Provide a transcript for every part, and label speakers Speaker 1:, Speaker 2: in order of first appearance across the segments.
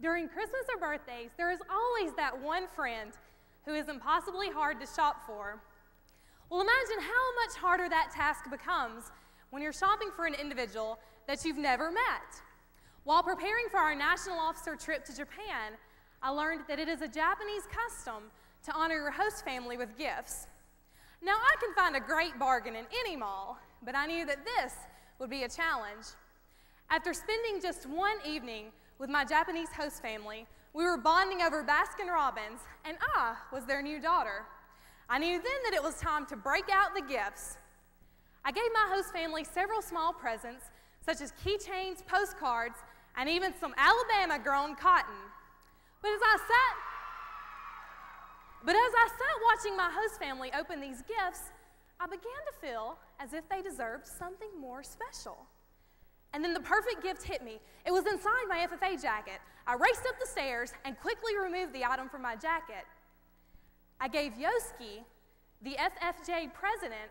Speaker 1: During Christmas or birthdays, there is always that one friend who is impossibly hard to shop for. Well, imagine how much harder that task becomes when you're shopping for an individual that you've never met. While preparing for our National Officer trip to Japan, I learned that it is a Japanese custom to honor your host family with gifts. Now, I can find a great bargain in any mall, but I knew that this would be a challenge. After spending just one evening with my Japanese host family, we were bonding over Baskin-Robbins, and I was their new daughter. I knew then that it was time to break out the gifts. I gave my host family several small presents, such as keychains, postcards, and even some Alabama-grown cotton. But as I sat watching my host family open these gifts, I began to feel as if they deserved something more special. And then the perfect gift hit me. It was inside my FFA jacket. I raced up the stairs and quickly removed the item from my jacket. I gave Yoski, the FFJ president,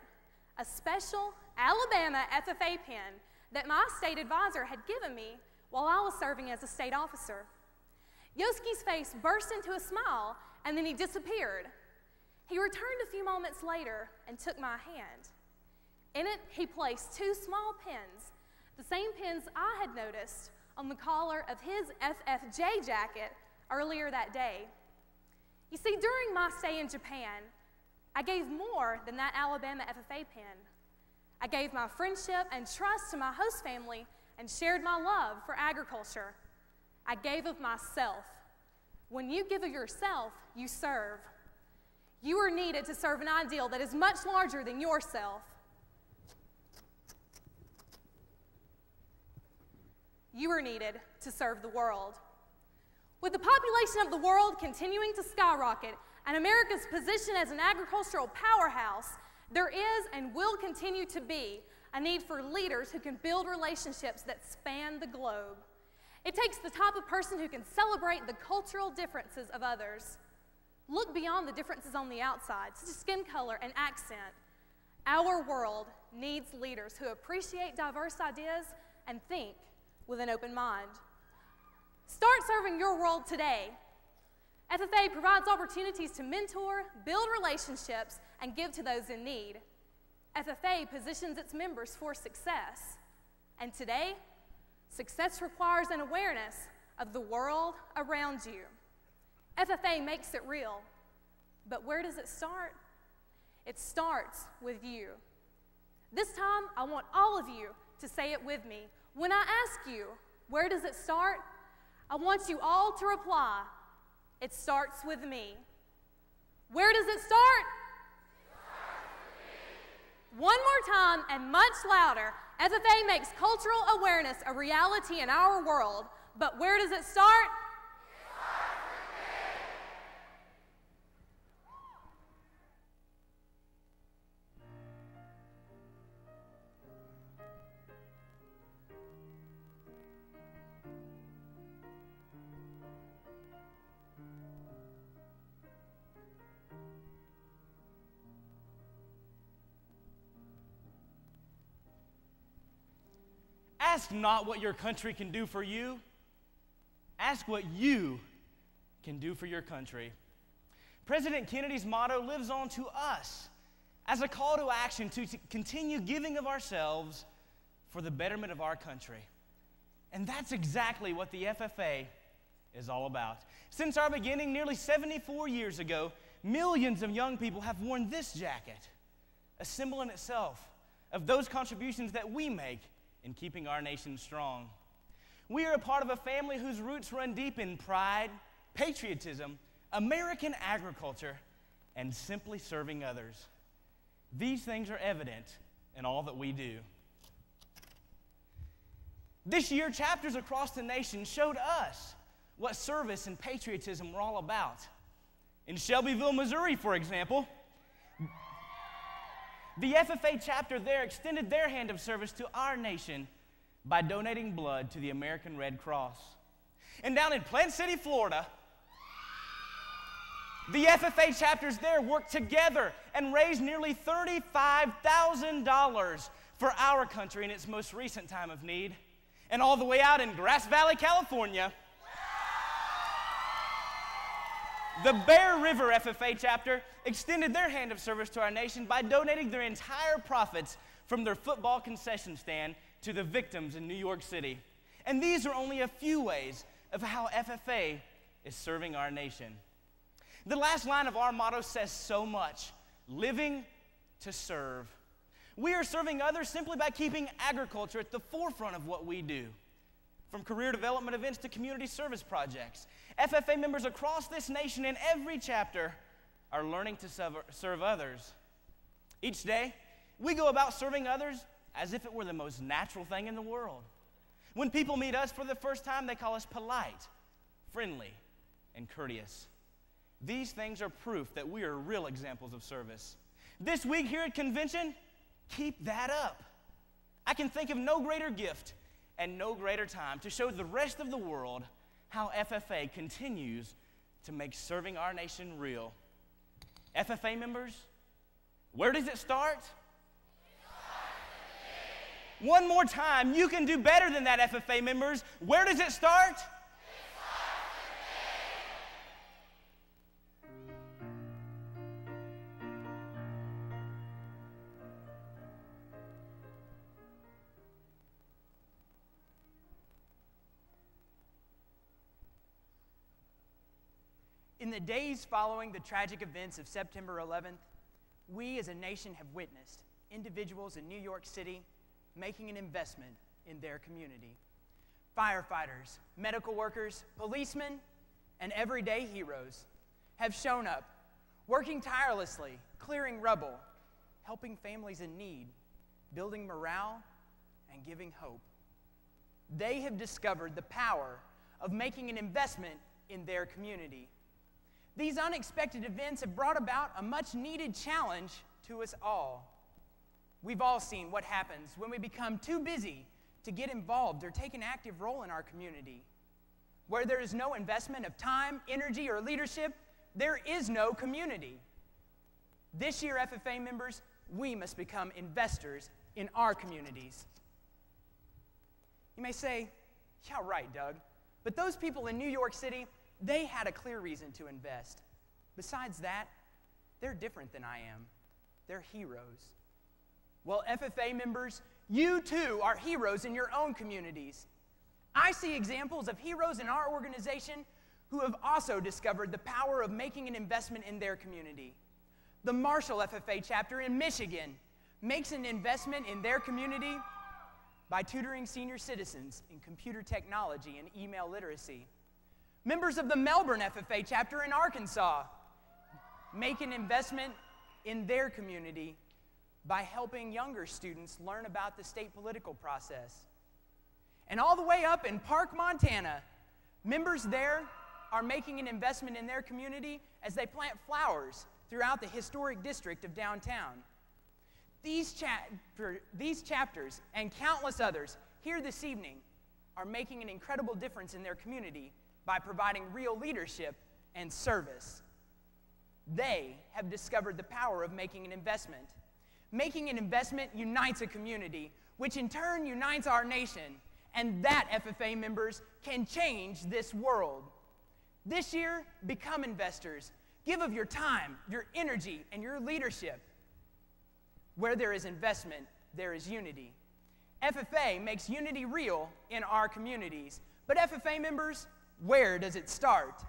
Speaker 1: a special Alabama FFA pin that my state advisor had given me while I was serving as a state officer. Yoski's face burst into a smile, and then he disappeared. He returned a few moments later and took my hand. In it, he placed two small pins, the same pins I had noticed on the collar of his FFJ jacket earlier that day. You see, during my stay in Japan, I gave more than that Alabama FFA pin. I gave my friendship and trust to my host family and shared my love for agriculture. I gave of myself. When you give of yourself, you serve. You are needed to serve an ideal that is much larger than yourself. You are needed to serve the world. With the population of the world continuing to skyrocket and America's position as an agricultural powerhouse, there is and will continue to be a need for leaders who can build relationships that span the globe. It takes the type of person who can celebrate the cultural differences of others. Look beyond the differences on the outside, such as skin color and accent. Our world needs leaders who appreciate diverse ideas and think with an open mind. Start serving your world today. FFA provides opportunities to mentor, build relationships, and give to those in need. FFA positions its members for success. And today, success requires an awareness of the world around you. FFA makes it real. But where does it start? It starts with you. This time, I want all of you to say it with me. When I ask you, where does it start? I want you all to reply, it starts with me. Where does it start? One more time and much louder. FFA makes cultural awareness a reality in our world. But where does it start?
Speaker 2: Ask not what your country can do for you. Ask what you can do for your country. President Kennedy's motto lives on to us as a call to action to continue giving of ourselves for the betterment of our country. And that's exactly what the FFA is all about. Since our beginning nearly 74 years ago, millions of young people have worn this jacket, a symbol in itself of those contributions that we make in keeping our nation strong. We are a part of a family whose roots run deep in pride, patriotism, American agriculture, and simply serving others. These things are evident in all that we do. This year, chapters across the nation showed us what service and patriotism were all about. In Shelbyville, Missouri, for example, the FFA chapter there extended their hand of service to our nation by donating blood to the American Red Cross. And down in Plant City, Florida, the FFA chapters there worked together and raised nearly $35,000 for our country in its most recent time of need. And all the way out in Grass Valley, California, The Bear River FFA chapter extended their hand of service to our nation by donating their entire profits from their football concession stand to the victims in New York City. And these are only a few ways of how FFA is serving our nation. The last line of our motto says so much: living to serve. We are serving others simply by keeping agriculture at the forefront of what we do. From career development events to community service projects, FFA members across this nation in every chapter are learning to serve others. Each day, we go about serving others as if it were the most natural thing in the world. When people meet us for the first time, they call us polite, friendly, and courteous. These things are proof that we are real examples of service. This week here at convention, keep that up. I can think of no greater gift and no greater time to show the rest of the world how FFA continues to make serving our nation real. FFA members, where does it start? One more time, you can do better than that, FFA members. Where does it start?
Speaker 3: In the days following the tragic events of September 11th, we as a nation have witnessed individuals in New York City making an investment in their community. Firefighters, medical workers, policemen, and everyday heroes have shown up, working tirelessly, clearing rubble, helping families in need, building morale, and giving hope. They have discovered the power of making an investment in their community. These unexpected events have brought about a much-needed challenge to us all. We've all seen what happens when we become too busy to get involved or take an active role in our community. Where there is no investment of time, energy, or leadership, there is no community. This year, FFA members, we must become investors in our communities. You may say, yeah, right, Doug, but those people in New York City, they had a clear reason to invest. Besides that, they're different than I am. They're heroes. Well, FFA members, you too are heroes in your own communities. I see examples of heroes in our organization who have also discovered the power of making an investment in their community. The Marshall FFA chapter in Michigan makes an investment in their community by tutoring senior citizens in computer technology and email literacy. Members of the Melbourne FFA chapter in Arkansas make an investment in their community by helping younger students learn about the state political process. And all the way up in Park, Montana, members there are making an investment in their community as they plant flowers throughout the historic district of downtown. These chapters and countless others here this evening are making an incredible difference in their community by providing real leadership and service. They have discovered the power of making an investment. Making an investment unites a community, which in turn unites our nation, and that, FFA members, can change this world. This year, become investors. Give of your time, your energy, and your leadership. Where there is investment, there is unity. FFA makes unity real in our communities. But FFA members, where does it start?